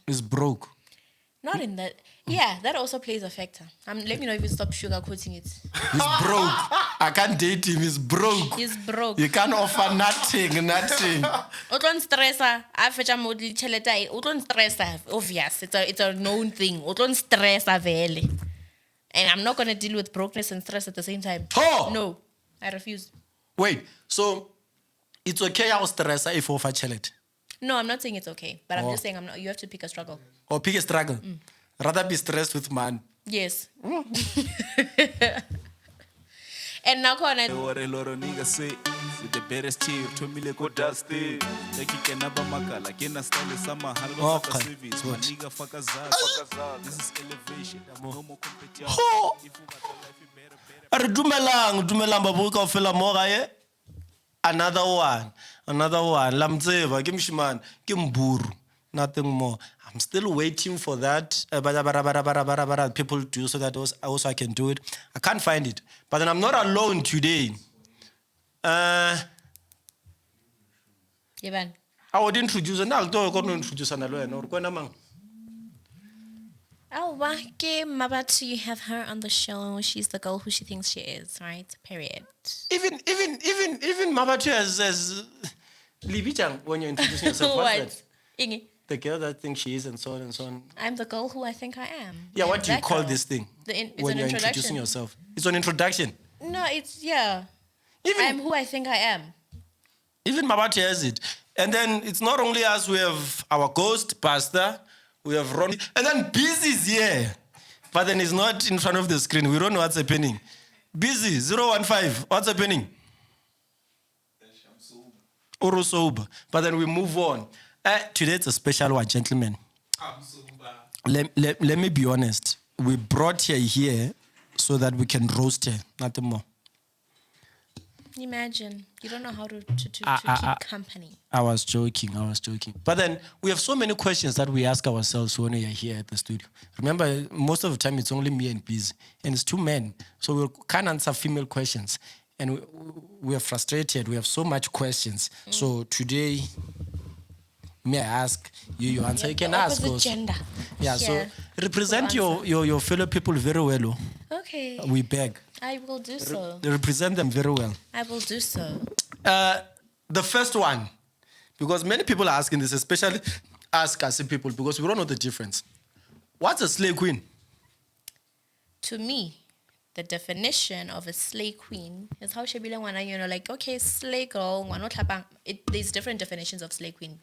Is broke. Not in that. Yeah, that also plays a factor. Let me know if you stop sugarcoating it. He's broke. I can't date him. He's broke. He's broke. You can't offer nothing. Utlon stressa. I fetch mo di cheleta. Utlon stressa. Obvious. It's a known thing. Utlon stressa vele. And I'm not gonna deal with brokenness and stress at the same time. Oh! No, I refuse. Wait. So it's okay I stress if you offer chelet? No, I'm not saying it's okay, but I'm just saying you have to pick a struggle. Or pick a struggle. Rather be stressed with man. Yes. And now with the baddest chief to me like dusty like you can never makala kena style sama halwa faka service maniga faka za this is elevation no more competition if you got life better Are dumelang babu ka fela mo gae. Another one. Lamtseva ke mshimane ke mburu. Nothing more. I'm still waiting for that. People do so that also I can do it. I can't find it. But then I'm not alone today. Ivan. I would introduce an introduce an alone or KEMBURU Mabatho, you have her on the show. She's the girl who she thinks she is, right? Period. Even Mabatho has Libijang when you're introducing yourself. What? Ingi. The girl that thinks she is and so on and so on. I'm the girl who I think I am. Yeah, what do you call this thing? It's when an you're introduction. Introducing yourself. It's an introduction. No, it's, yeah. Even, I'm who I think I am. Even Mabatho has it. And then it's not only us, we have our ghost, Pastor, we have Ron, and then Busy is here. But then he's not in front of the screen. We don't know what's happening. Busy, 015, what's happening? Oro sober. But then we move on. Today it's a special one, gentlemen. Let me be honest. We brought her here so that we can roast her, nothing more. Imagine. You don't know how to keep company. I was joking. But then we have so many questions that we ask ourselves when we are here at the studio. Remember, most of the time it's only me and Busy. And it's two men. So we can't answer female questions. And we are frustrated. We have so much questions. So today, may I ask, you answer. You can ask us. Gender. Yeah, so represent your fellow people very well. Okay. We beg. I will do so. Represent them very well. I will do so. The first one, because many people are asking this, especially us Kasi people, because we don't know the difference. What's a slay queen? To me, the definition of a slay queen is how she be like, okay, slay girl, there's different definitions of slay queen.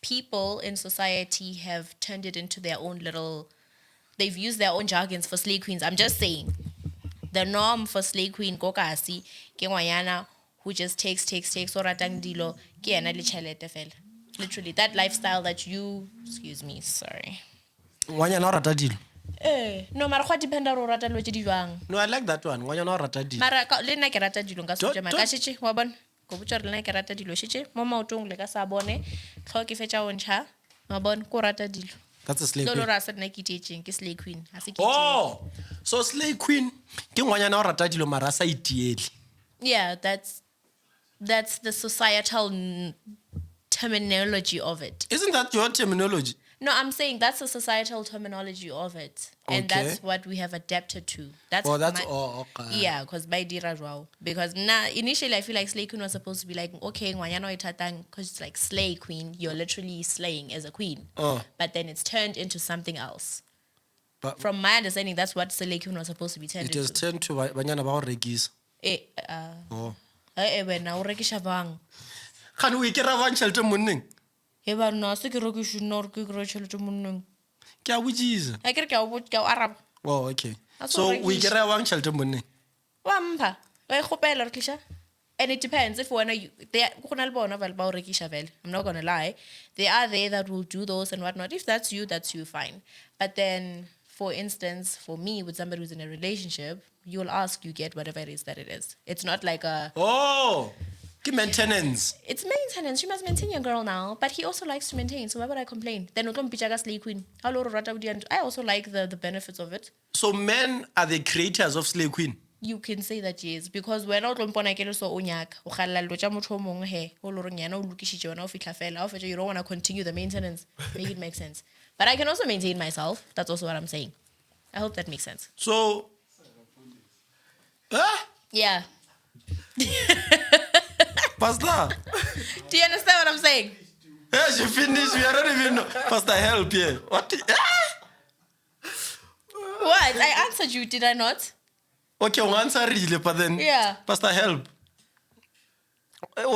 People in society have turned it into their own they've used their own jargons for slay queens. I'm just saying. The norm for slay queen, Tsa Ko Kasi, ke ngwanyana who just takes, or ratang dilo, ke ena le tjhelete fela. Literally, that lifestyle that you, excuse me, sorry. Ngwanyana o rata dilo. No, mara go dependa ro rata lo tse di jwang. No, I like that one. Ngwanyana o rata dilo. Mara le nna ke rata dilo nka se tjema ka shitse wa bona. Go botsa re le nna ke rata dilo shitse mo maotong le ka sa bone. Tlho ke fetsa o ntsha. Wa bona ko rata dilo. That's a slay queen. Lo rasa nna ke teaching ke slay queen. Oh, so slay queen ke ngwanyana o rata dilo mara sa itiele. Yeah, that's the societal terminology of it. Isn't that your terminology? No, I'm saying that's the societal terminology of it. And that's what we have adapted to. Okay. Yeah, because by dira jwao. Because initially I feel like slay queen was supposed to be like, okay, ngwanyana o itatang, because it's like slay queen, you're literally slaying as a queen. But then it's turned into something else. But from my understanding, that's what slay queen was supposed to be turned into. It has turned to banyana ba regis. Wena o rekisha bang. Can we get a shelter morning? Eba no se ke rekisha no ke kry tšhelete monneng. Ke a botsisa. I ke o arab. Oh, okay. So we get a one shelter morning. Wa mpha. Wa ikgopela re tlisha. And it depends if when I'm not gonna lie. They are there that will do those and whatnot. If that's you, fine. But then, for instance, for me, with somebody who's in a relationship, you'll ask, you get whatever it is that it is. It's not like a... Oh! Maintenance. It's maintenance. She must maintain your girl now. But he also likes to maintain. So why would I complain? Then slay queen. I also like the benefits of it. So men are the creators of slay queen? you can say that yes, because when I don't want to so onyak, o khalla lo tja motho o mong he, o lo reng yana o lokishitse wena o fitla fela, o fetja you don't want to continue the maintenance. Make it make sense. But I can also maintain myself. That's also what I'm saying. I hope that makes sense. So, Yeah. Pastor, Do you understand what I'm saying? yeah, she finished. We are not even know. Pastor, help here. What? What? I answered you, did I not? Okay, we answer really, but then, Yeah. Pastor, help. He's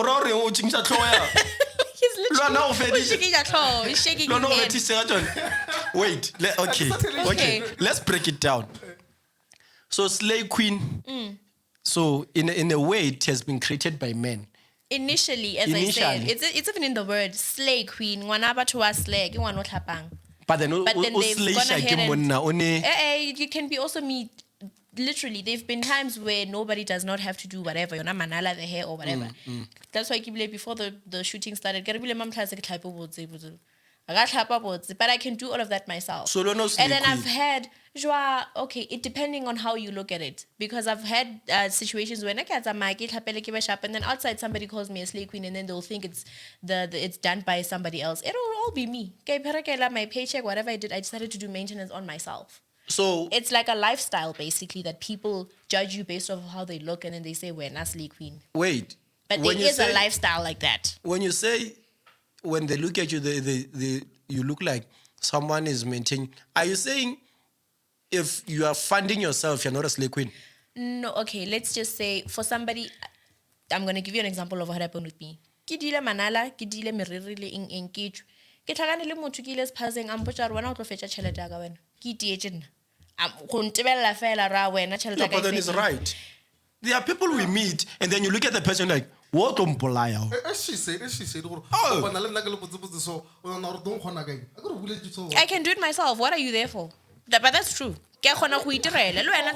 literally shaking your toe. He's shaking his head. Wait, okay. Let's break it down. So, slave queen. So, in a way, it has been created by men. Initially, as I said, it's even in the word slay queen. Ngwana batho wa slay, ke ngwana o tlhapang. But then, But then they've gone ahead and and it can be also me. Literally, there've been times where nobody does not have to do whatever. You're not manala the hair or whatever. That's why before the shooting started, but I can do all of that myself. So And then I've had, it depending on how you look at it. Because I've had situations where and then outside somebody calls me a slave queen and then they'll think it's done by somebody else. It'll all be me. My paycheck, whatever I did, I decided to do maintenance on myself. so It's like a lifestyle, basically, that people judge you based off of how they look and then they say, we're not slave queen. wait. But there is a lifestyle like that. When you say, when they look at you, you look like someone is maintaining. Are you saying if you are funding yourself, you're not a slave queen? No, okay, let's just say for somebody, I'm going to give you an example of what happened with me. Ke dile manala, ke dile meriri le eng ke tšwe. Ke tlhakane le motho ke ile sephaseng a mpotša re wena o tlo fetša tšhelete ya ka wena. Ke itietše nna. Go ntebella fela ra wena tšhelete ya ka But then it's right. There are people we meet, and then you look at the person like, what on polaya? As she said, I can do it myself. What are you there for? But that's true. Ke a kgona go itirela le wena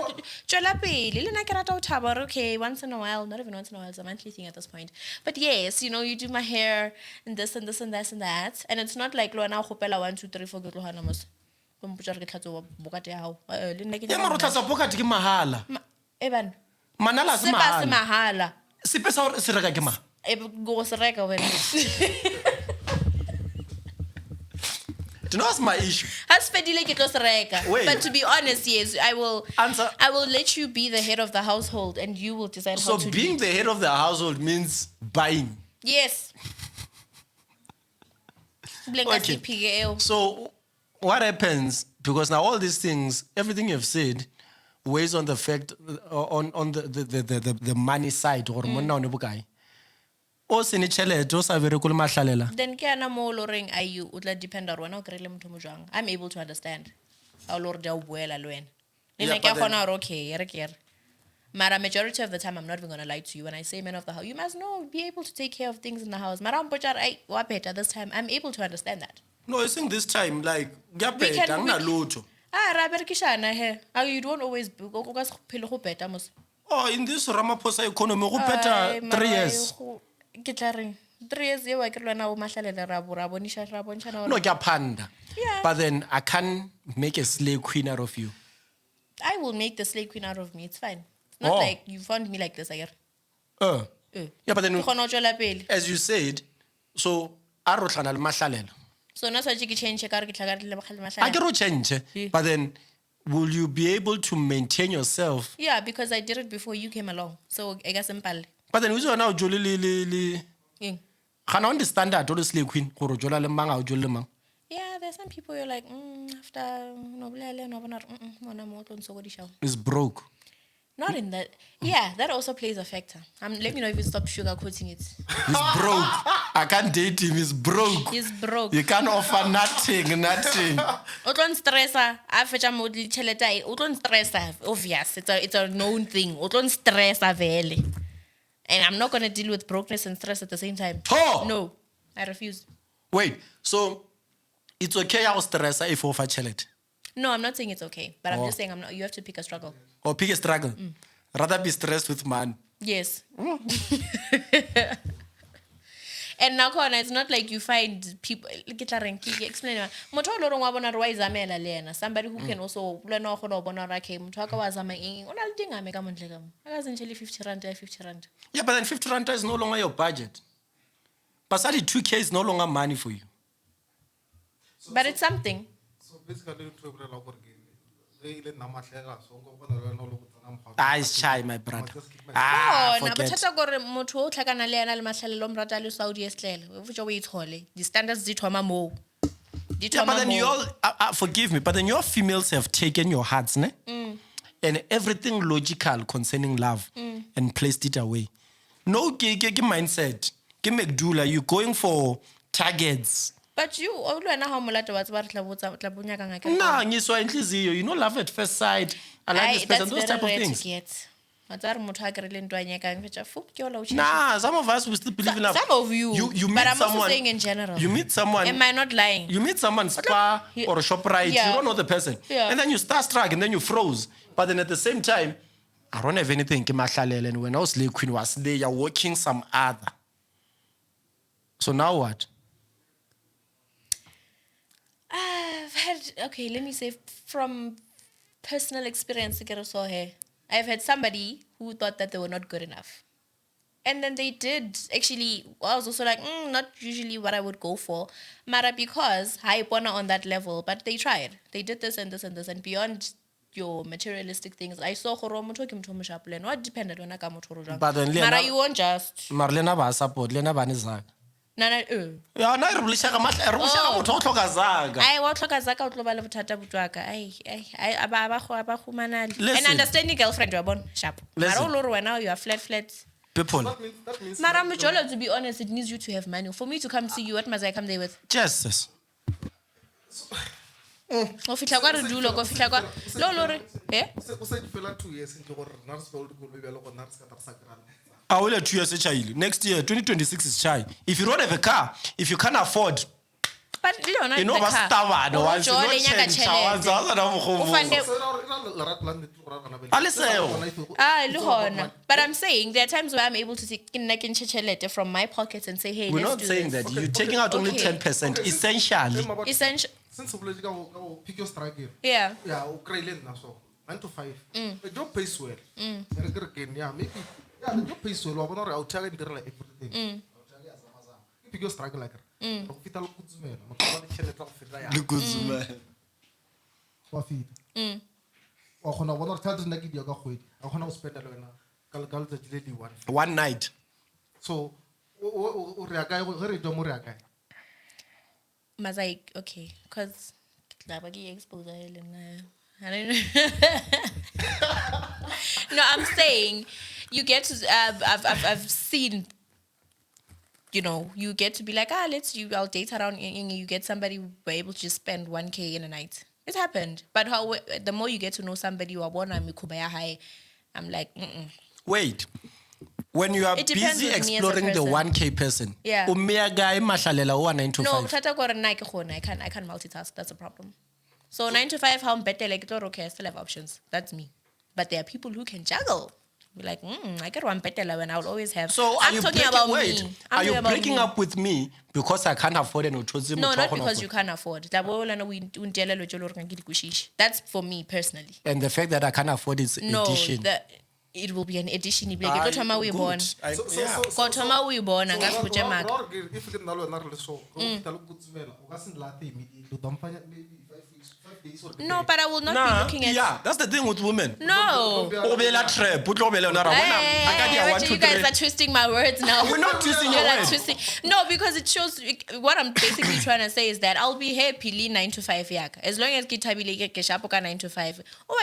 tšwela pele le nna ke rata go thaba gore okay once in a while, not even once in a while, it's a monthly thing at this point, but yes, you do my hair and this and this and this and that, and it's not like le wena o gopela 1 2 3 4 ke tlogana mos go mpotša re ke tlhatso bokate ya gago le nna ke Yeah, mara uthatsa pocket ke mahala. bana Manala se sepa se mahala. mahala Sepe sa se reka ke ma. go se reka wena. Do you know what's my issue? Has fedile ke tlo se reka. Wait. But to be honest, yes, I will Answer. I will let you be the head of the household and you will decide how So to being lead. the head of the household means buying. Yes. Okay. So what happens, because now all these things, everything you've said weighs on the fact on the money side or monna o ne bokae. O se ne tšhelete o sa bereko le mahlalela. Then ke ana mo loring ayu utla depend on wena o krele motho mo jwang. I'm able to understand. How lord da o buela le wena. Le Yeah, nna ke but then- gona re okay, re ke re. Mara majority of the time I'm not even going to lie to you when I say men of the house. You must know be able to take care of things in the house. Mara mpocha ai wa better this time. I'm able to understand that. No, I think this time like We ngiyabheda can- nginalutho. Ra berekishana he. You don't always go ka se phele go beta mos. Oh, in this Ramaphosa economy go peta 3 years. Ke tla reng 3 years ye wa ke lwana o mahlalela ra bontšhana No, ke a phanda. Yeah. But then I can't make a slave queen out of you. I will make the slave queen out of me. It's fine. It's not Oh. like you found me like this, I get. Yeah, but then Ke kgona ho tswela pele. as you said, so a ro tlhana le mahlalela. So na sa ke change ka re ke tlhaka le A mahlale. ke ro change, but then will you be able to maintain yourself? Yeah, because I did it before you came along. So I guess simple. But then uzo na o jole le Can I understand that the slave queen go jola le mang a jole le mang? Yeah, there's some people you're like, after no blele no bona mona mo tlo ntso go di shawo. Is broke. Not in that. Yeah, that also plays a factor. Let me know if you stop sugarcoating it. He's broke. I can't date him. He's broke. He's broke. You can't offer nothing. O tlo stressa a fetsa mo di tšhelete ai o tlo stressa, obvious, it's a known thing. O tlo stressa vele. And I'm not going to deal with brokenness and stress at the same time. Oh! No, I refuse. Wait, so it's okay how stress if you offer challenge? No, I'm not saying it's okay, but I'm just saying you have to pick a struggle. Or pick a struggle? Rather be stressed with man. Yes. And now, it's not like you find people. Explain. Somebody who can also learn how to okay. 50 rand, 50 rand. Yeah, but then 50 rand is no longer your budget. But suddenly 2K is no longer money for you. But it's something. So basically, It's shy, my brother. No, Forget. but tata gore motho o tlhakana le ena le mahlelelo mrata le Saudi eslele. O futsa o itshole. The standards di thoma mo. Yeah, but then you all, forgive me, but then your females have taken your hearts, ne? And everything logical concerning love and placed it away. No mindset. You're going for targets. But you, you know, love at first sight. I like this person, those type of things. Nah, some of us will still believe in love. Some of you, you meet but I'm someone, also saying in general. You meet someone. Am I not lying? You meet someone Spa or a ShopRite, Yeah. you don't know the person. Yeah. And then you start struck and then you froze. But then at the same time, I don't have anything. And when I was Slave Queen was there, you're watching some other. So now what? I've had, okay, let me say from personal experience, I've had somebody who thought that they were not good enough. And then they did, actually, I was also like, not usually what I would go for. Mara because, I on that level, but they tried. They did this and this and this, and beyond your materialistic things, I saw what depended on a But then Mara, you won't just. Marlena ba support, Lena ba nizag. Nana, Yeah, na re bulisha ka matla, re bulisha motho o tlhoka zaga. I wa tlhoka zaka o tlo ba le bothata botwaka. Ai aba khumanali. And Listen. understanding girlfriend wa bona sharp. Mara Listen. o lo re now you are flat. People, that means Mara mjolo, to be honest, it needs you to have money. For me to come see you, what must I come there with? Jesus. Go fitla kwa re dulo, go fitla kwa. Lo re. Eh? o se fela 2 years into gore rena re se old go be le gona re se ka tsa grana. I will let 2 years child. Next year, 2026 is shy. If you don't have a car, if you can't afford, But Leona, you know what's stubborn. Once you don't change, But I'm saying there are times where I'm able to take from my pockets and say, hey, we're let's not do saying this. that. You're taking out only Okay. 10%. Essentially. Essential. Since we go pick your strike here. Yeah. Yeah, o kreile nna so 9 to 5. The job pays well. Re ke re ken yeah, maybe yeah, the job pays well. Wa bona re o tshaka ndirela everything. Pick your strike like her. Go fita lo kutsumela. Motho wa ditšhelete go feta ya. Wa fita. Wa khona bona re tshwantse nna ke dia ka kgwedi. A khona go spenda le wena ka letsatsi le di 1. One night. So o re akae go re tswa mo re akae. Like, okay, because I don't know. No, I'm saying you get to. I've seen. You know, you get to be like, I'll date around. And you get somebody who were able to just spend 1K in a night. It happened, but the more you get to know somebody, you are born I'm like, Wait. When you are It depends busy with me as a exploring the person. 1K person, Yeah. guy mahlalela o 9 to No, 5. I can't multitask. That's a problem. So 9 to 5, how better? Like, okay, I still have options. That's me. But there are people who can juggle. Be like, I get one better when I'll always have. So I'm talking about me. I'm are you talking about breaking me. up with me because I can't afford an autozi? No, not because you can't afford. That's for me personally. And the fact that I can't afford is No, addition. it will be an addition. Like, Ah, go to we good. born. Go to we born. And go to Mark. If ke nna le wena re le so go fita lo kutsumela o ka se nlate immediately do mpanya maybe 5 days or No, but I will not be looking at. Yeah, that's the thing with women. No. O be la trap, o tlo be le yona ra bona. Hey, you guys are twisting my words now. We're not twisting your You're like words. twisting. No, because it shows what I'm basically trying to say is that I'll be happily 9 to 5 yak. As long as kitabile ke shapo ka 9 to 5. Oh,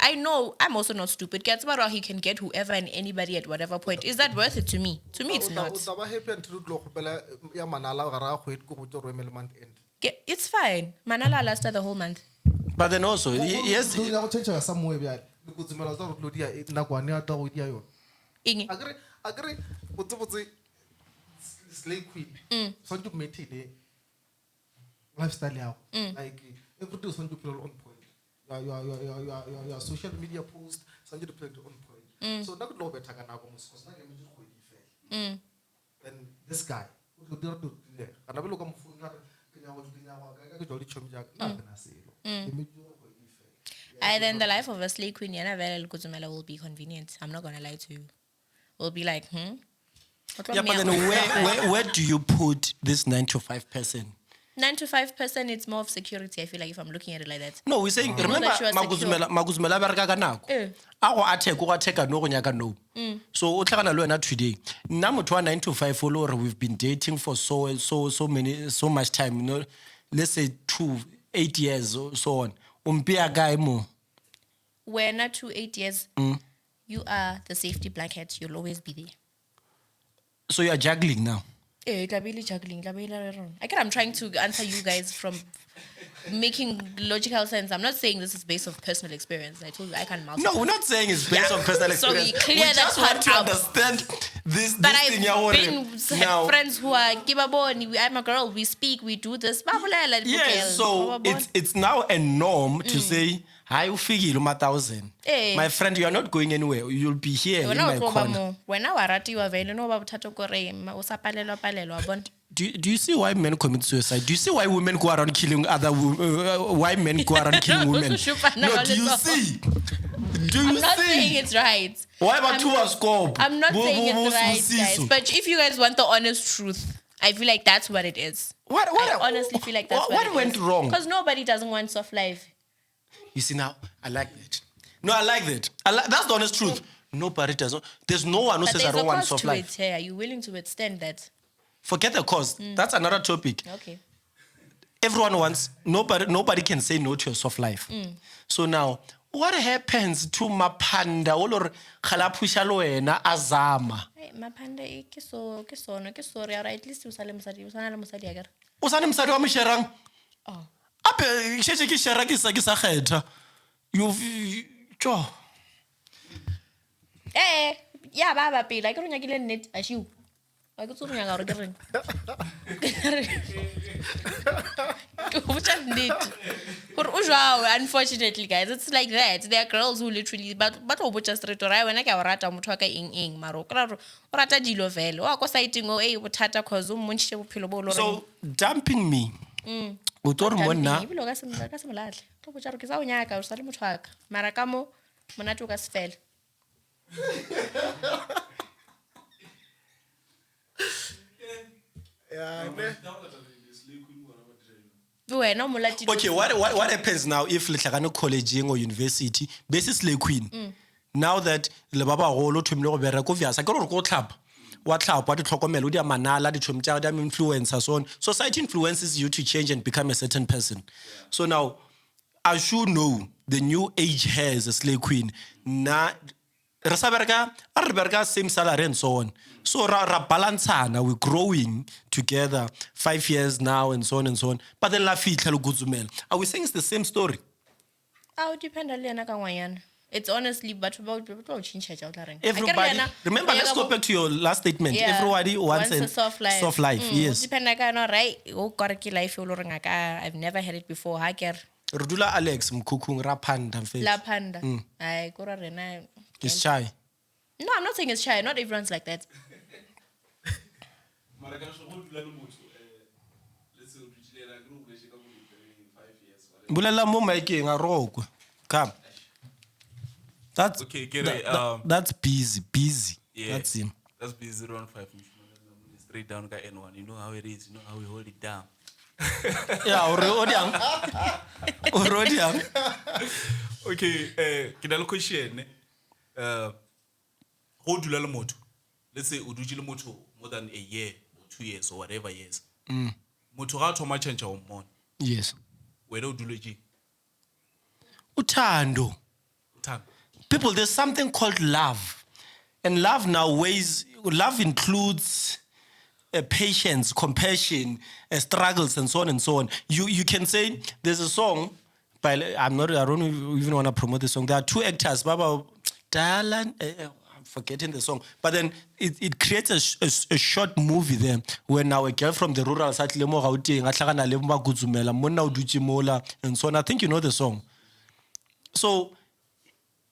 I know I'm also not stupid. Gets about he can get whoever and anybody at whatever point. Is that worth it to me? To me, it's not. o tla ba happy until o tlo gopela ya manala ga ra go go botsa re emele month end. It's fine. Manala lasted the whole month. But then also, yes, do ya go change ya somewhere bya le kutsumela tsa go tlo dia na kwane ya ta go dia yona. Inge. Agree botse slave queen. So to maintain lifestyle ya. Like everything is on point. Your social media post sanje to play on point. So na go better kana go mos na ke mo go di fela. Then this guy. Then the life of a slave queen, will be convenient. I'm not gonna lie to you. We'll be like, Yeah, but then where do you put this 9 to 5 person? 9 to 5%, it's more of security. I feel like if I'm looking at it like that. No, we're saying, remember, that you are Maguzumela bereka ka nako. Ago attack no go nyaka no. So o tlagana le wena today. Nna motho wa 9 to 5 follower, we've been dating for so much time, you know. Let's say 8 years or so on. Umpia guy mo. We're not 8 years. You are the safety blanket. You'll always be there. So you are juggling now. Juggling. I'm trying to answer you guys from making logical sense. I'm not saying this is based on personal experience. I told you I can't multitask. No, we're not saying it's based on personal experience. So we clear that just want to part understand this But thing. I've had friends who are kibaboni. I'm a girl. We speak. We do this. Yes, so it's now a norm to say, "Hi, ufigile 1,000." My friend, you are not going anywhere. You'll be here in my corner. Do you see why men commit suicide? Do you see why women go around killing why men go around killing women? No, do you see? I'm not saying it's right. Why about two scope? I'm not saying it's right, guys. But if you guys want the honest truth, I feel like that's what it is. I honestly feel like that's what went wrong? Because nobody doesn't want soft life. You see now, I like that. No, I like that. That's the honest truth. Nobody does. There's no one who says I don't want soft life. Are you willing to withstand that? Forget the cost. That's another topic. Okay. Everyone wants. Nobody can say no to a soft life. So now, what happens to mapanda or khalapusha loena azama? Mapanda ke sorry. At least usale mosadi agere. Usane mosadi wa mosherang. Oh. Ape shetse ke shera ke sa kgetha. You jo. Yeah, baba pila ke runya kile net ashiu. I go to the younger ring. Unfortunately, guys, it's like that. There are girls who literally, but just retry when I get rata mutwaka in maro. Rata dilo velo. Ako sighting tata cause munch pillow. So dumping me. Utor mona. Marakamo Manatukas fell. Okay, what happens now if letlagane college or university basis slay queen? Now that le baba golo thomile go bereka via sa ke re go tlhapa wa tlhapa wa ditlhokomelo o di manala di thomtsa di influencers so on. Society influences you to change and become a certain person. So now as you know the new age has a slay queen na re sa bereka same salary and so on. So ra balancana, we're growing together 5 years now and so on and so on. But then la fitla lo gutsumela. Are we saying it's the same story? Depend on it's honestly but about change everybody. Remember, let's go back to your last statement. Yeah. Everybody wants a soft life. Soft life, yes. Depend right. Life I've never had it before. Rudula Alex mkukung rapanda face. La panda. I go rena. It's shy. No, I'm not saying it's shy. Not everyone's like that. Bulela mo making a rogue. Come. That's okay. Get it. That's busy. Yeah, that's him. That's busy. Around 5 minutes. Straight down guy N1. You know how it is. You know how we hold it down. Yeah, already. Okay. Can I question? How do you moto? Let's say you do moto more than a year or 2 years or whatever years. Moto how to much change our mon? Yes. Where do you Utando. People, there's something called love. And love love includes patience, compassion, struggles, and so on and so on. You can say, there's a song, but I don't even want to promote the song. There are 2 actors, Baba Dalan, I'm forgetting the song. But then it creates a short movie there where now a girl from the rural and so on. I think you know the song. So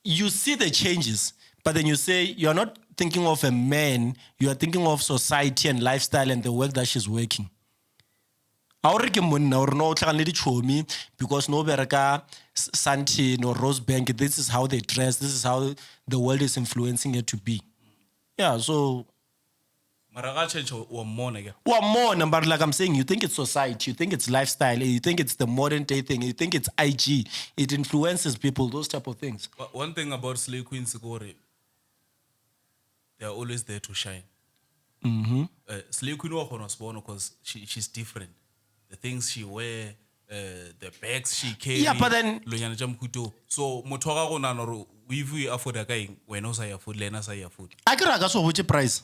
you see the changes, but then you say you're not thinking of a man, you are thinking of society and lifestyle and the work that she's working. Because no bereka Santin or Rosebank, this is how they dress, this is how the world is influencing it to be. Yeah, so one more, but like I'm saying, you think it's society, you think it's lifestyle, you think it's the modern day thing, you think it's IG, it influences people, those type of things. But one thing about slave queens, they are always there to shine. Slave queen because she's different. The things she wear, the bags she carry. Yeah, but then so motoga we afford a guy when I say food, Lena say food. I can ask what price.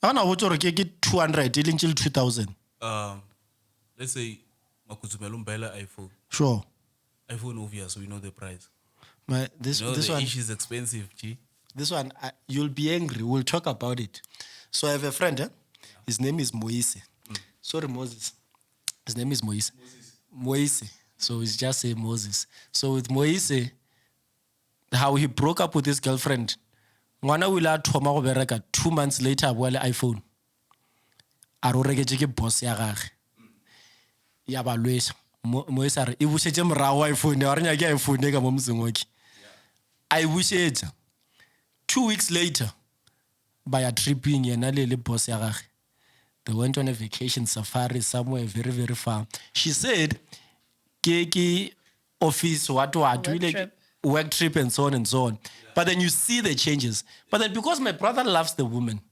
I know what you get 200 till 2000. Let's say Makuzumelum Bella iPhone. Sure. iPhone obvious, we know the price. But this one is expensive, G. This one you'll be angry. We'll talk about it. So I have a friend, his name is Moise. Sorry, Moses. His name is Moise. Moise. So it's just say Moses. So with Moise, how he broke up with his girlfriend. Ngwana will add 2 months later, well, iPhone. Arorege boss ya gage. Ya ba lwesa. Moise are e bushetse morago iPhone, ya renya ke iPhone ka mo mosengwe. I wish it. 2 weeks later, by a tripping yena le boss ya gage. They went on a vacation safari somewhere very, very far. She said, Keki office, what, work trip and so on and so on. But then you see the changes. But then because my brother loves the woman,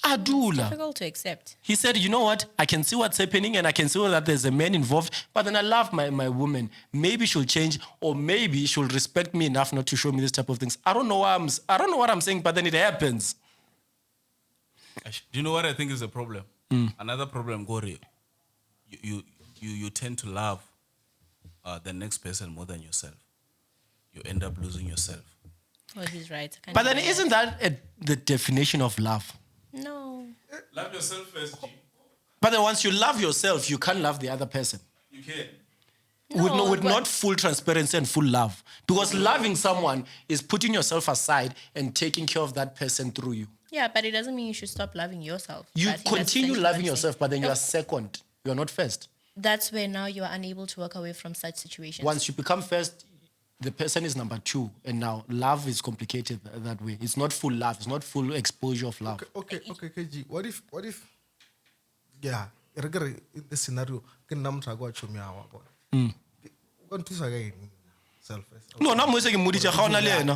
Adula. It's difficult to accept. He said, you know what? I can see what's happening and I can see that there's a man involved, but then I love my woman. Maybe she'll change or maybe she'll respect me enough not to show me this type of things. I don't know what I'm saying, but then it happens. Do you know what I think is the problem? Another problem, Gori, you tend to love the next person more than yourself. You end up losing yourself. Oh, he's right. But then isn't that the definition of love? No. Love yourself first, G. But then once you love yourself, you can't love the other person. You can. With not full transparency and full love. Because loving someone is putting yourself aside and taking care of that person through you. Yeah, but it doesn't mean you should stop loving yourself. You I think continue that's loving yourself, but then you are second. You are not first. That's where now you are unable to walk away from such situations. Once you become first, the person is number 2. And now love is complicated that way. It's not full love. It's not full exposure of love. Okay, KG. What if, yeah, in this scenario, can namtra go chomi awa boy. Going to say self-respect. No, na mwese ke muditse ga ona le yena. Na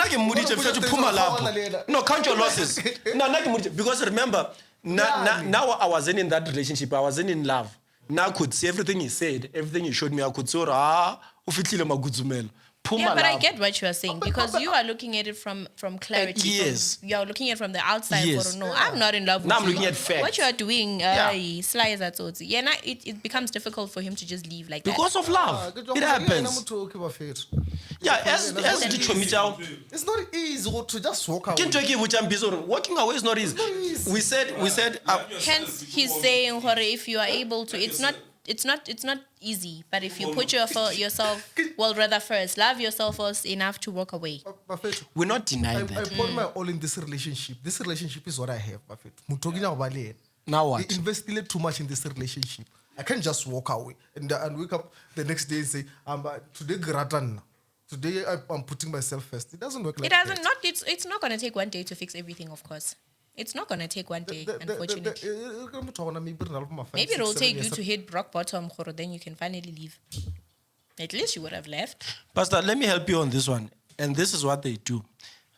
ke muditse fe to phuma lapho. No, count your losses. No, na ke muditse because remember, now I wasn't in that relationship. I wasn't in love. Now I could see everything he said, everything he showed me. I could say, o fitlile magutsumelo. Yeah, but I get what you are saying because you are looking at it from clarity. Yes. You are looking at it from the outside. Yes. No, I'm not in love with Now you. I'm looking at facts. What you are doing, sly as that. Yeah, now it becomes difficult for him to just leave like because that. of love. It happens. Yeah, as it's not easy to just walk away. Walking away is not easy. We said. Hence, he's saying, if you are able to, it's not easy. But if you put yourself, well, rather first, love yourself first enough to walk away. We're not denying that. I put my all in this relationship. This relationship is what I have. Now what? They invested too much in this relationship. I can't just walk away and wake up the next day and say, today gratan. Today I'm putting myself first. It doesn't work like that. It's not going to take one day to fix everything, of course. It's not going to take one day, unfortunately. Maybe it'll take you to hit rock bottom, then you can finally leave. At least you would have left. Pastor, let me help you on this one. And this is what they do.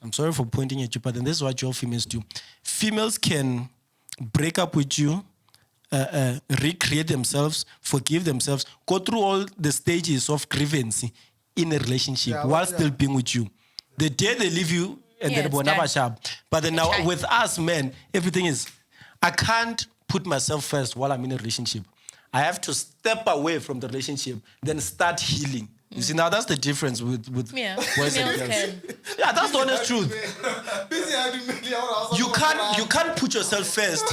I'm sorry for pointing at you, but then this is what your females do. Females can break up with you, recreate themselves, forgive themselves, go through all the stages of grievance in a relationship while still being with you. The day they leave you, and then but then now with us men, everything is, I can't put myself first while I'm in a relationship. I have to step away from the relationship, then start healing. You see, now that's the difference with boys and girls. Yeah, that's the honest truth. You can't put yourself first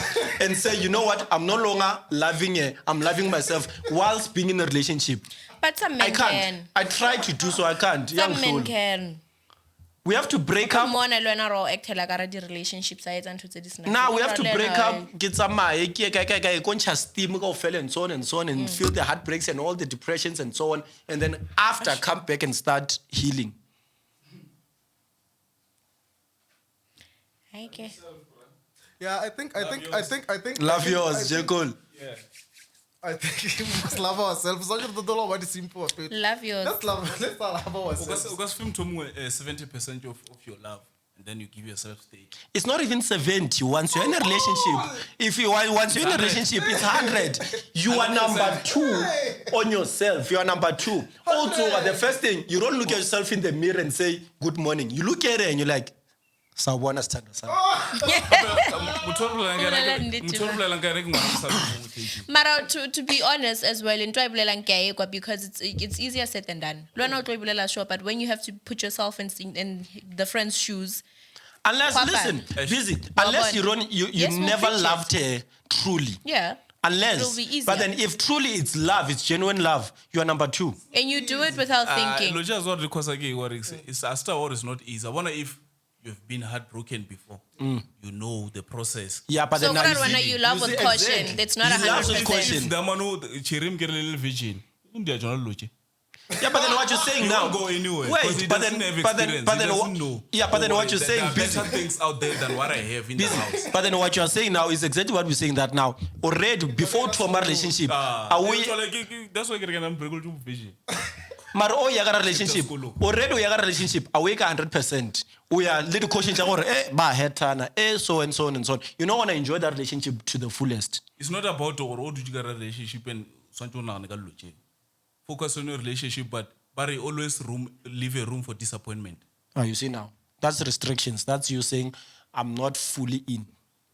and say, you know what, I'm no longer I'm loving myself whilst being in a relationship. But some men I can't. I try to do so, I can't. Some men can. We have to break up. Mona le wena ro act like a relationship sa etsa ntho tse di sena. Now we have to break up, get some steam, go fell and so on and so on, and feel the heartbreaks and all the depressions and so on. And then after, come back and start healing. Okay. Yeah, I think. Love yours, J. Cole. Yeah. I think we must love ourselves. I don't know what is important. Love yours. Let's love ourselves. Because film to me 70% of your love, and then you give yourself stage. It's not even 70. Once you're in a relationship, once you're in a relationship, it's 100. You are number 2 on yourself. You are number 2. Also, the first thing, you don't look at yourself in the mirror and say, good morning. You look at it and you're like, Sawubona Sithando sami. Mara, to be honest as well, in because it's easier said than done. But when you have to put yourself in the friend's shoes, unless you never loved her truly. Yeah. Unless, it'll be easier. but then if truly it's love, it's genuine love, you are number 2. And you do it without thinking. It's after all, it's not easy. I wonder if you've been heartbroken before. You know the process. Yeah, but So then when you love with caution, that's not 100%. Yeah, but then what you're saying now? Go anywhere. Wait, but then what you're saying, there are better things out there than what I have in the house. But then what you're saying now is exactly what we're saying that now. Already before trauma relationship, are we? That's why I'm breaking to vision. Mara o ya ga relationship. Already o ya ga relationship. Awake 100%. We are little caution gore ba hetana so and so and so on. You don't want to enjoy that relationship to the fullest. It's not about or do you get a relationship and something na ga loche. Focus on your relationship, but always leave a room for disappointment. Oh, you see now. That's restrictions. That's you saying I'm not fully in.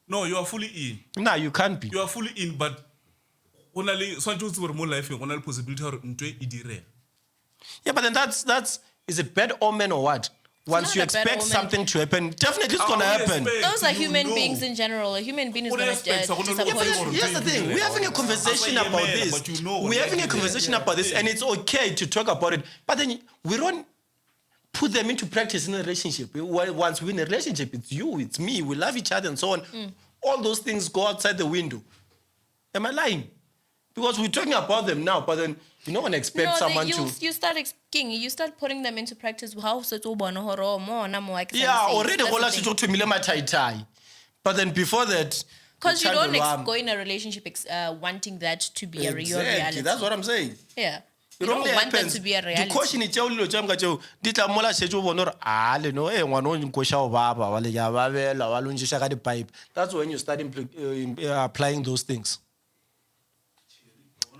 No, you are fully in. No, you can't be. You are fully in, but only something more life, only possibility or into idire. Yeah, but then that's is it bad omen or what? Once you expect something to happen, definitely it's gonna happen. Those are human beings in general. A human being is gonna disappoint you. Here's the thing: we're having a conversation about this. We're having a conversation about this, and it's okay to talk about it. But then we don't put them into practice in a relationship. Once we're in a relationship, it's you, it's me. We love each other, and so on. All those things go outside the window. Am I lying? Because we're talking about them now, but then you don't want to expect someone to. You start putting them into practice. How so to Yeah, already to talk to Milema Tai Tai. But then before that, because you don't go in a relationship wanting that to be your reality. That's what I'm saying. Yeah. You don't want that to be a reality. The question is that's when you start applying those things.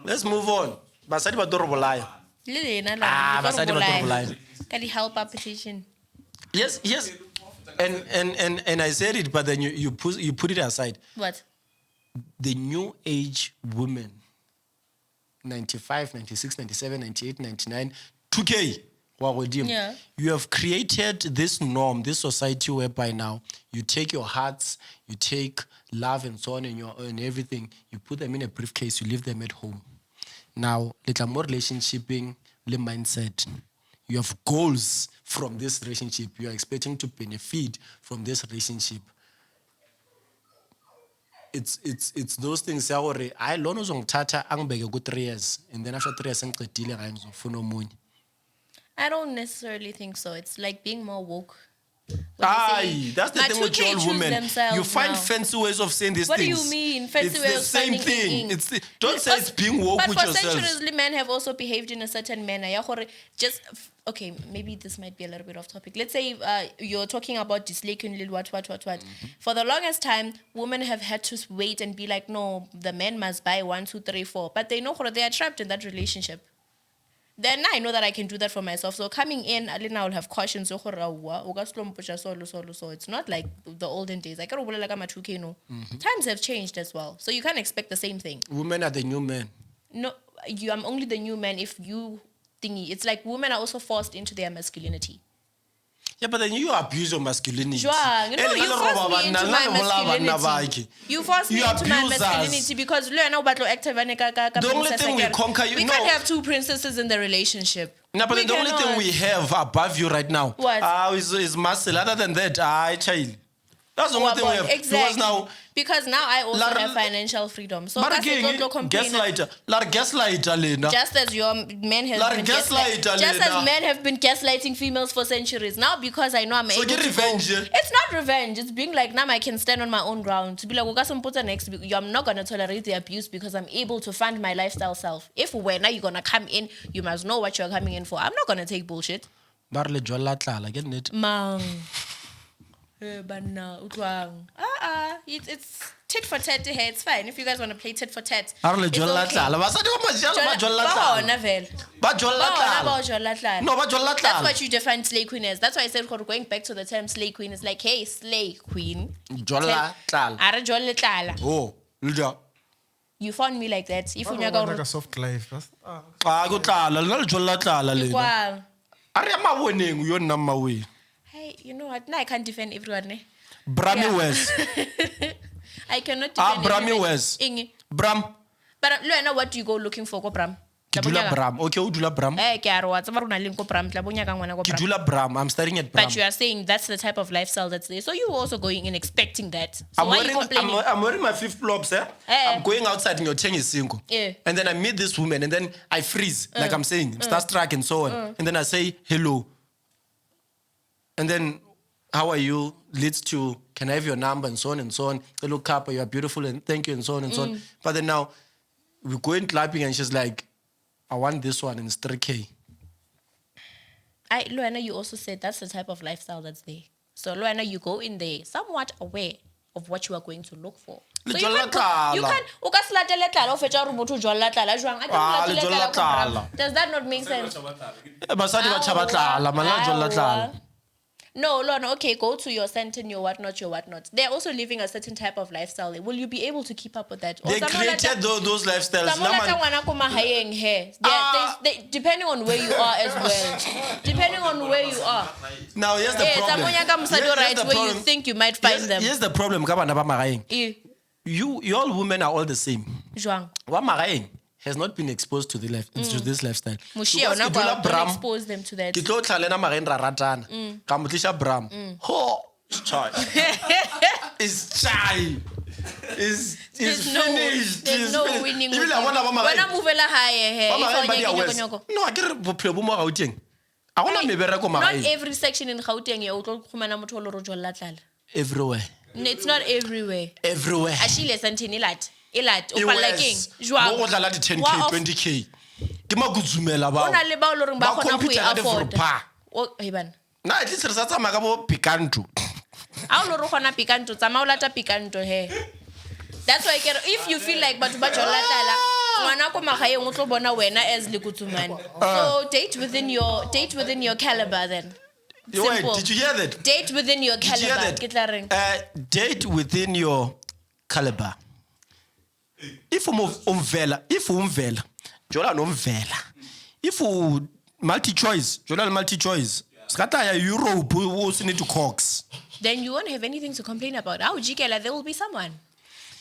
Let's move on. Basadi ba toro bolaya. Basadi ba toro bolaya. Can you help our petition? Yes. And I said it, but then you put it aside. What? The new age women, 95, 96, 97, 98, 99, 2K. Yeah. You have created this norm, this society whereby now you take your hearts, you take love and so on and everything, you put them in a briefcase, you leave them at home. Now, little more relationshiping, the mindset. You have goals from this relationship. You are expecting to benefit from this relationship. It's those things. I learn tata angbege go 3 years, and then after 3 years, I don't necessarily think so. It's like being more woke. That's the thing with all women. You find fancy ways of saying these things. What do you mean? Fancy ways of saying the same thing. Don't say it's being woke with yourself. But for centuries, men have also behaved in a certain manner. Okay, maybe this might be a little bit off topic. Let's say you're talking about dyslexia, what. For the longest time, women have had to wait and be like, no, the man must buy 1, 2, 3, 4. But they know they are trapped in that relationship. Then I know that I can do that for myself. So coming in, I will have caution. So it's not like the olden days. Times have changed as well. So you can't expect the same thing. Women are the new men. No, I'm only the new man if you thingy. It's like women are also forced into their masculinity. Yeah, but then you abuse your masculinity. Joang, you forced me into my masculinity. You forced me into my abuse us. masculinity because The only thing we conquer, we can't have two princesses in the relationship. No, but then the only thing we have above you right now is muscle. Other than that, child. That's the only thing we have. Exactly. Because now I also have financial freedom. So gaslighter. Just as your men have been gaslighting females for centuries. Now because I know I'm able to revenge. It's not revenge. It's being like, now I can stand on my own ground. To be like, I'm not going to tolerate the abuse because I'm able to fund my lifestyle self. If now you're going to come in, you must know what you're coming in for. I'm not going to take bullshit. Mang. It's tit for tat here. It's fine if you guys want to play tit for tat. No, that's what you define slay queen as. That's why I said going back to the term slay queen is like, hey, slay queen. Oh, you found me like that. If you like a soft life. Hey, you know what? Now I can't defend everyone. Brami West. I cannot defend everyone. Brami West. Bram. But learn what you go looking for, Bram. Bram. Okay, Udula Bram. Bram. I'm staring at Bram. But you are saying that's the type of lifestyle that's there. So you're also going in expecting that. So I'm wearing my flip-flops, I'm going outside and your chain is single. Yeah. And then I meet this woman and then I freeze, like I'm saying, starstruck and so on. And then I say, hello. And then, how are you? Leads to, can I have your number and so on and so on. I look up, you are beautiful and thank you and so on and so on. But then now, we go in clapping and she's like, I want this one and it's 3K. Luana, you also said that's the type of lifestyle that's there. So Luana, you go in there somewhat aware of what you are going to look for. So you can't. Does that not make sense? No, okay, go to your center, your whatnot. They're also living a certain type of lifestyle. Will you be able to keep up with that? They created those lifestyles. Depending on where you are as well. Depending on where you are. Now, here's the problem. Where you think you might find them. Here's the problem. You all women are all the same. Has not been exposed to to this lifestyle. Don't expose them to that. It's shy. It's finished. There's no winning. When I move not every section in Gauteng. Everywhere. It's not everywhere. Everywhere. Ashile santini lat. Ilat. Opalaking. Jwa. 10K, 20K. Ke maguzumela ba. Ona le ba o loreng ba khona go afford. O heban. Na at least re sa tsama ka bo picanto. A o lore khona picanto tsama o lata picanto he. That's why if you feel like batho ba jolatala ngwana ko magaeng o tlo bona wena as lekutsumane. So date within your caliber then. Wait, did you hear that? Date within your caliber. Date within your caliber. If umvela, jola nomvela. If you multi-choice, jola multi-choice. Skata ya Europe, we also need to Cox. Then you won't have anything to complain about. There will be someone.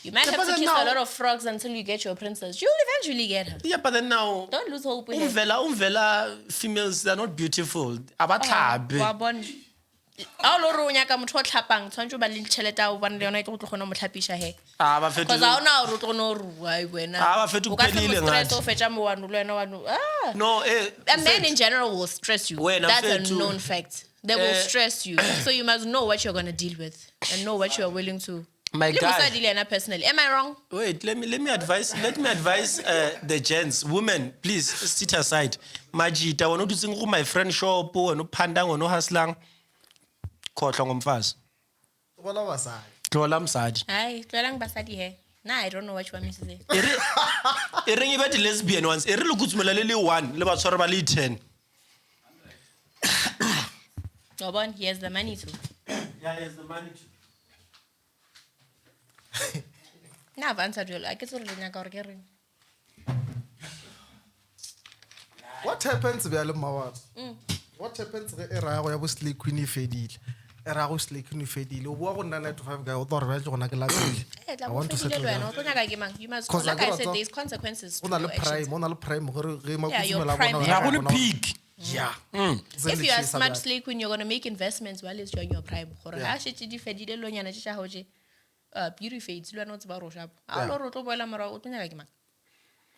You might have to kiss a lot of frogs until you get your princess. You'll eventually get her. Yeah, but then now... Don't lose hope with Umvela females, they're not beautiful. Abatlabe. No, a man in general will stress you. That's a known fact. They will stress you. So you must know what you're going to deal with and know what you're willing to... My guy. Personally, am I wrong? Wait, let me advise the gents, women, please sit aside. Majita, wano to sing my friend shop, wano pandang, wano haslang. Kotlong umfaz. Tlolam sadi. Aye, tlolang basadi he. Nah, I don't know what you want me to say. Ering about the lesbian ones. Eri lukutsumela lele 1, le batswara ba le 10. Obon, he has the money too. Yeah, he has the money too. Nah, I've answered you. I get to read. What happens to what happens era go ya bo slay queen e fedile era go slay queen e fedile o bua go nna 9 to 5 guy o tlo re ba go na ke la I want to settle down you must, like I said, there's consequences to ona le your actions. prime ona le prime gore ge ma Yeah, your kuzumela prime bona Ga go le peak. yeah If you are a smart slay queen, you're going to make investments while it's during your prime. Ha shetse di fedile lo nyana tsa go je beauty fades lo no tsba ro sharp. A lo ro tlo boela mara o tlonya ke mang.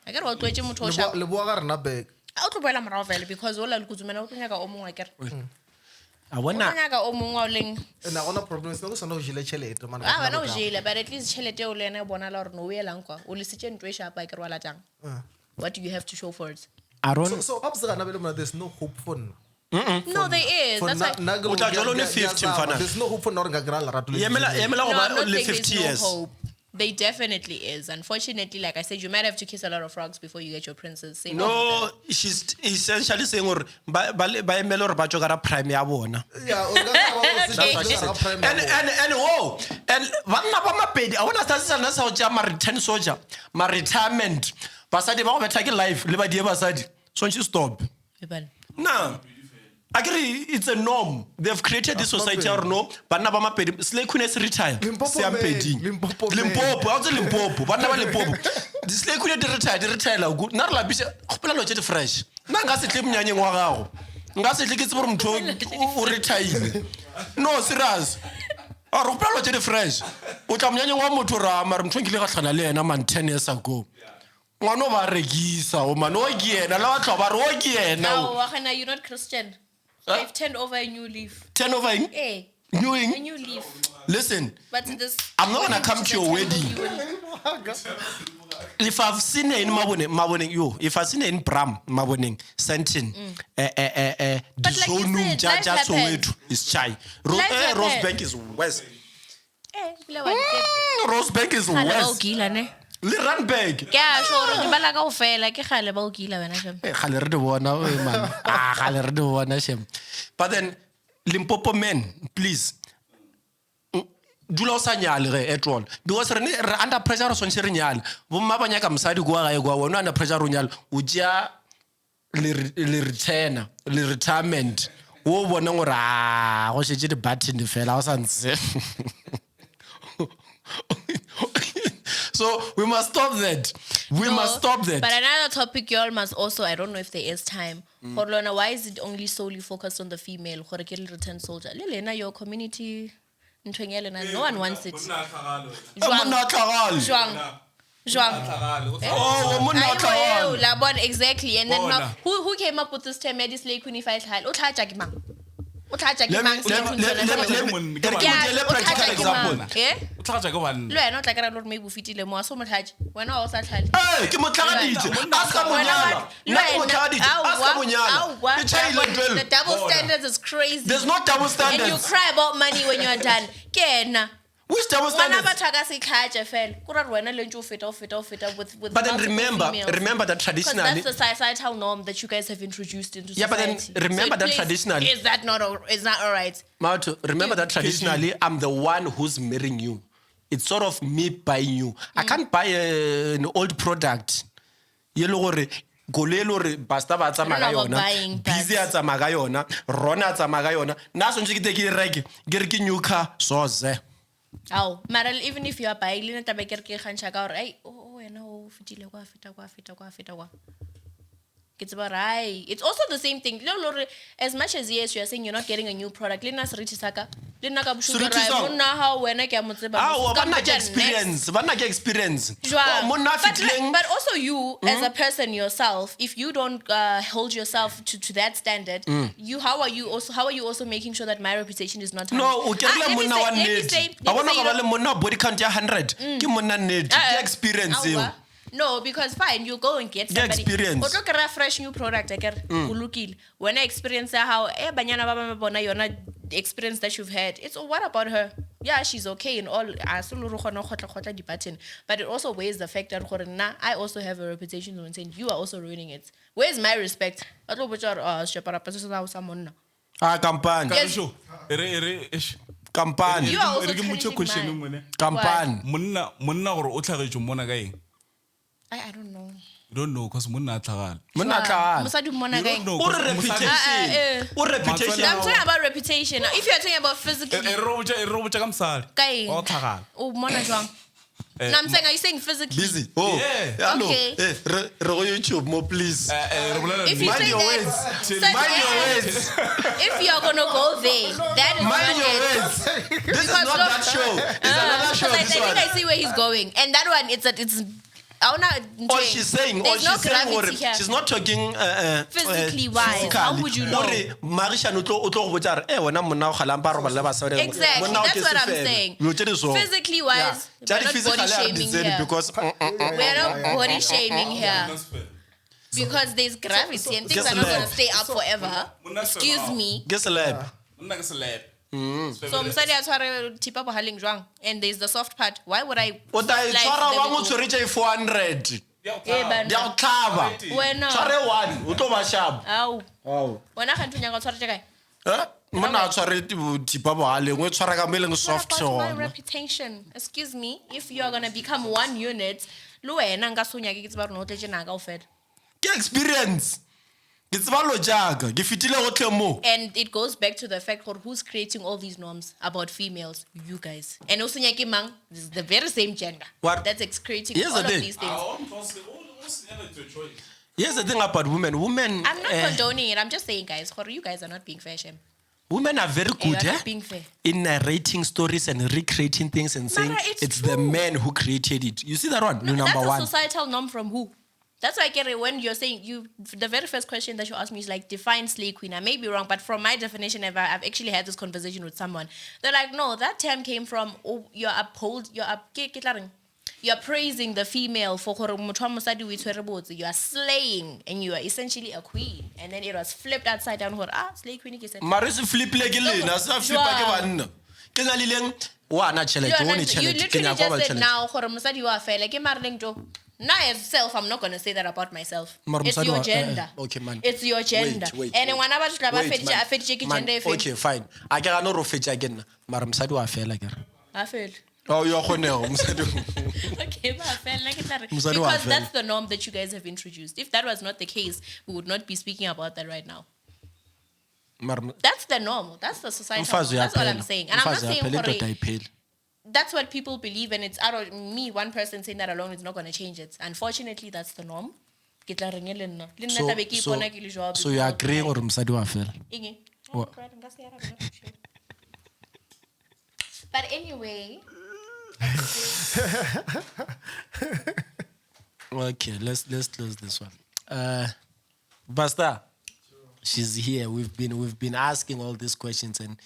A ke re o tlwetse motho o sharp. le bua ga rena back A o tlo boela mara vele because o la le kuzumela o tlonya ka o mongwe a ke re. I O wanna tlonya ka o mongwe o leng. and I want problem is no so no jile chelete man Ah bana o jele but at least chelete o le ene bona la gore no o elang kwa. O le setse ntwe sharp a ke re wala tang. What do you have to show for it? so absega na bele mona there's no hope for No, there is. That's why. O tla jalo le 50 mfana. there's no hope for no nga gra la rato Yemela go No, I'm ba not le saying 50 there's years. no hope. They definitely is. Unfortunately, like I said, you might have to kiss a lot of frogs before you get your princess. Same No, with she's essentially saying gore ba emela gore ba tswa ka prime ya bona. yeah o ga Okay. And whoa, and banna ba mapedi I want to start sana sa o tja ma return soldier, ma retirement. Basadi ba go betha ke life le ba die basadi. So she stop. the- No. I agree, it's a norm. They've created this society or no. Banna ba mapedi slay queen is retire. Limpopo Se ampedi. man, Limpopo man. Limpopo, a tse Limpopo. Banna ba Limpopo. The slay queen di retire la go. Na re la bisa gopela lo tse fresh. Na nga se tle mnyanyeng wa gago. Nga se tle ke tsebore motho o retire. No, serious. A re gopela lo tse fresh. O tla mnyanyeng wa motho ra mara motho ke le ga tlhana le yena man 10 years ago. Ngwana ba regisa o man o ke yena la batho ba re o ke yena. Now, Wahana, you're not Christian. They've turned over a new leaf. Turn over in Eh, Newing. a new leaf. Listen, But this. I'm not gonna come to your wedding. If I've seen her in Maboning, if I've seen her in Bram, Maboning, Sentin, But like you said, life happens. is chai. Life happens. Rosebank is west. Eh, bila wa di- Rosebank is Kgale ba o west. kila, ne? Le Randburg. Ke a sure ke bala ka ofela ke kgale ba o kila wena shem. Kgale re di bona, man. Kgale re di bona, shem. But then, Limpopo men, please. Dula o sa nyale ge at all because re under pressure so ntse re nyale bo mma ba nyaka mosadi go ga go wona under pressure o nyale o tja le retirement o bona gore go shetse di button fela o sa ntse so we must stop that. We must stop that. But another topic you all must also, I don't know if there is time. Horlona, why is it only solely focused on the female? Gore ke le return soldier. Le lena your community ntweng ya lena, no one wants it. Monna tlhagale. Jwang. Oh, monna tlhagale. La bon exactly. And then now, who came up with this term ya slay queen if I tlhale? O tlhaja ke mang? O tlhaja ke mang? Let me practical example. Eh? o tlhagatsa ke banna Le wena o tla kera le gore maybe o fetile mo a so mo tlhaje. Wena o sa tlhale. Hey, ke motlhagaditse. A ska monyala. Nna ke motlhagaditse. A ska monyala. Ke chaile ntwele. The double standards is crazy. There's no double standards. And you cry about money when you're done. Kena. Which double Wana standards? batho ka se khaje fel. Kura wena le ntse o feta with But then multiple females. remember that traditionally. Because that's the societal norm that you guys have introduced into Yeah, but society. then remember that please, traditionally. Is that not all right? Mato, remember that traditionally, I'm the one who's marrying you. It's sort of me buying you. I can't buy an old product. Yelo gore koloi gore basta ba tsamaya about yona. buying, but- Busy a tsamaya yona, Rona a tsamaya yona. Na so ntse ke take reke, ke re ke new car soze. Oh, Maral, even if you are buying, le nta ba ke re ke kgantsha ka gore ai o wena o fetile kwa feta. It's about right. It's also the same thing. As much as yes, you are saying you're not getting a new product. Le na seriti saka. Le na ka bushuka Seriti sa- right. Monna how wena ke a mo tseba. Ah, Ska ba na mo ke ja experience, ba na ke experience. Jwang. Oh, monna fitleng. But also you, as a person yourself, if you don't hold yourself to that standard, how are you also making sure that my reputation is not No, o ke let re me monna say- wa let me nnete. say- Ba let me bona say ka you ba le don't- monna body count ya 100. Ke monna nnete, ke experience eo. Awa. No, because fine, you go and get The somebody. experience. O tlo kry-a fresh new product, I get ulukile. When I experience how banyana ba ba bona yona experience that you've had, it's what about her? Yeah, she's okay in all. But it also weighs the fact that I also have a reputation when saying you are also ruining it. Where's my respect? Ah, kampani. Yes. Sho, ere eish. Kampani. You are also Ere ke motse challenging question mine. ngone Kampani. monna gore o tlhagetswe mona ka eng I don't know. You don't know because monna tlhagal. Monna tlhagal. Mosadi mmona You don't kae? know. Or 'cause reputation. Or reputation. I'm talking about reputation. If you're talking about physically, E robotsa ka mosadi. kae? O tlhagal. Oh, mmona jwang? No, I'm saying, are you saying physically? Busy. Oh, Yeah. hello. Okay. Re go YouTube more, please. If you Mind say your that, words. so Mind your yeah, words. if you're gonna go there, that is Mind not your it. words. This is Because not look- that show. It's another show. Because I This think one. I see where he's going, and that one, it's All she's saying, there's no gravity here. she's not talking Physically wise. How would you know? Marishan o tlo go botsa re wena monna o galang ba roba le ba sa Exactly, that's what I'm saying. Physically wise, we're not body shaming here. because We're not body shaming here. Because there's gravity and things Just are not lab. gonna stay up forever. Excuse me. guess a lab. Monna ke celeb. So mosadi a tshware thipa bohaleng jwang, and there's the soft part. Why would I? O ta slice tshwara the wa mo little- tshwere 400. Eh, bana. Dia o tlhaba. Wena. Tshware 1 o tlo ba sharp. Au. Wow. Wena ga ntho nyaka o tshware kae? Monna a tshware thipa bohaleng o tshwara ka meleng What soft about my one. reputation? Excuse me, if you are gonna become one unit, lo wena nka sonya ke tseba rona o tletse naka o fela. Ke experience. Ke tseba lo jaaka ke fitile go tle mo. And it goes back to the fact for who's creating all these norms about females, you guys. And also nyaki mang, this is the very same gender. What? That's creating Here's all the of thing. these things. Here's the thing about women. Women I'm not condoning it. I'm just saying, guys, for you guys are not being fair, Shem. women are very You're good not being fair. in narrating stories and recreating things and saying Mara, it's it's the true. man who created it. You see that one? No, Number that's one. a societal norm from who? That's why I get it when you're saying the very first question that you asked me is like, define slay queen. I may be wrong, but from my definition, I've actually had this conversation with someone. They're like, no, that term came from, you're praising the female for you are slaying and you are essentially a queen. And then it was flipped upside down. Slay queen ke se- Mare se flip le ke lena, se flipa ke banna. Ke na le leng wa na tšhelete, o ne You tšhelete, ke literally nyaka ba just said tšhelete. now, gore mosadi wa fela, ke mare leng jo. Now, as self, I'm not going to say that about myself. Mara It's mosadi your wa- gender. okay, man. It's your gender. Wait, And ngwana ba tla ba Wait, fetša- man. a fetše ke Man, gender e feng. okay, fine. A ke gana ro fetša ke nna, mara mosadi wa fela ke re. A fela. Oh, yo kgonego mosadi. Okay, ba fela, ke tla re. Mosadi wa Because fela. that's the norm that you guys have introduced. If that was not the case, we would not be speaking about that right now. Mara That's the norm. That's the society. mfazi That's all I'm uyaphela. saying. And I'm not Mfazi saying uyaphela, gore- indoda ayipheli. that's what people believe, and it's out of me. One person saying that alone is not going to change it. Unfortunately, that's the norm. Ke tla reng le nna. Le nna tabe ke ipona ke le jwalo So you because agree gore mosadi wa fela? Eng? What? But anyway, Okay, let's close this one. Basta, she's here. We've been asking all these questions and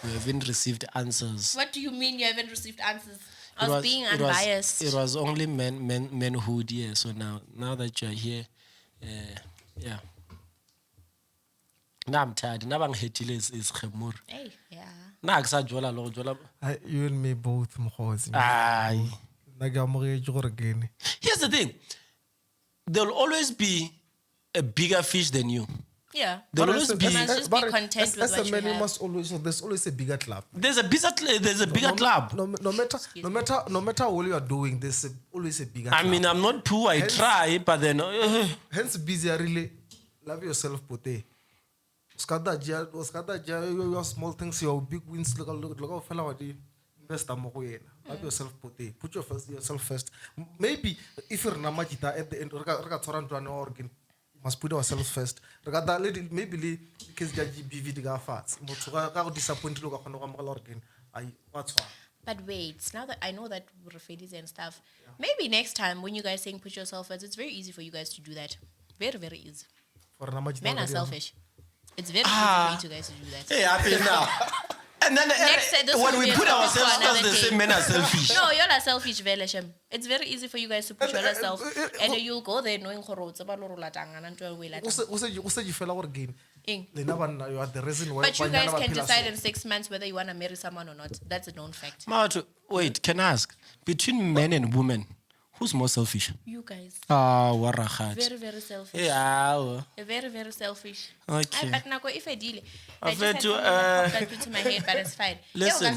we haven't received answers. what do you mean you haven't received answers? I It was being it unbiased. It was only manhood, yeah. So now that you're here, yeah. Now I'm tired. Now I'm hetile is khemur. Hey, yeah. Na aksa jola lo jola. You and me both, mkhosi. Aye. Nagamorege gore kene. Here's the thing. There'll always be a bigger fish than you. Yeah. There'll You always be. must just be content as with a what you man, you have. must always. There's always a bigger club. There's a bigger club. No matter what you are doing, there's always a bigger I club. mean, I'm not poor. I try, but then. Hence, busy. Really love yourself, pote. Skada your small things, your big wins. Look, fella, invest mo go yena. Love yourself, pote. Put yourself first. Maybe if you're namajita at the end, organ. Must put ourselves first. Maybe because judge BV the fats. But disappointed look organ. What's wrong? But wait, now that I know that Rafedis and stuff, maybe next time when you guys saying put yourself first, it's very easy for you guys to do that. Very, very easy. For namajita. Men are selfish. It's very easy for you guys to do that. Hey, happy now. And then this when will we be a put topic ourselves for another first, they day. say men are selfish. No, you're not selfish, Veleshem. It's very easy for you guys to put yourself, and you'll go there knowing horrors about Lorulatang and to away like. You fell out again. Ing. You are the reason why. But you guys can decide in 6 months whether you want to marry someone or not. That's a known fact. Mato, wait, can I ask? Between men and women, who's more selfish? You guys. Ah, warachat. Very, very selfish. Yeah. Very, very selfish. Okay. But Nako, if I deal, I've I just had had to, something that popped into my head, but it's fine. Listen.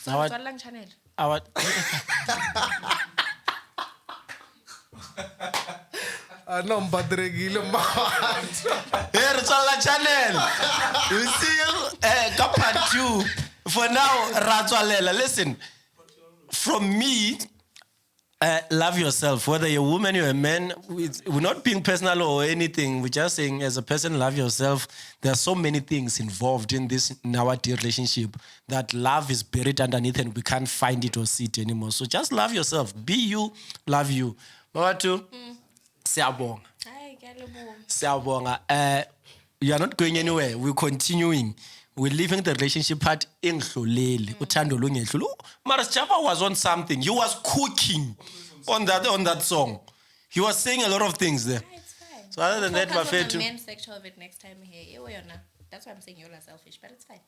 So, Our- it's one long channel. Our No, mbadregile man. Here, it's on the channel. You see, part 2. For now, Ratswalela, listen. From me, love yourself. Whether you're a woman or a man, we're not being personal or anything. We're just saying, as a person, love yourself. There are so many things involved in this nowadays relationship that love is buried underneath and we can't find it or see it anymore. So just love yourself. Be you, love you. Mabatho, siyabonga. Hi, Siyabonga. You are not going anywhere. We're continuing. We're leaving the relationship part in Hlolele. Uthando lungedlule. Mara Chava was on something. He was cooking on that song. He was saying a lot of things there. It's fine. So other than that, Focus on Mabatho, the men's section of it next time here. That's why I'm saying you're selfish, but it's fine.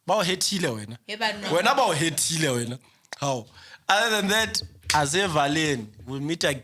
bawuhethile wena. But no. Wena bawuhethile wena. How? Other than that, as Valen, we'll meet again.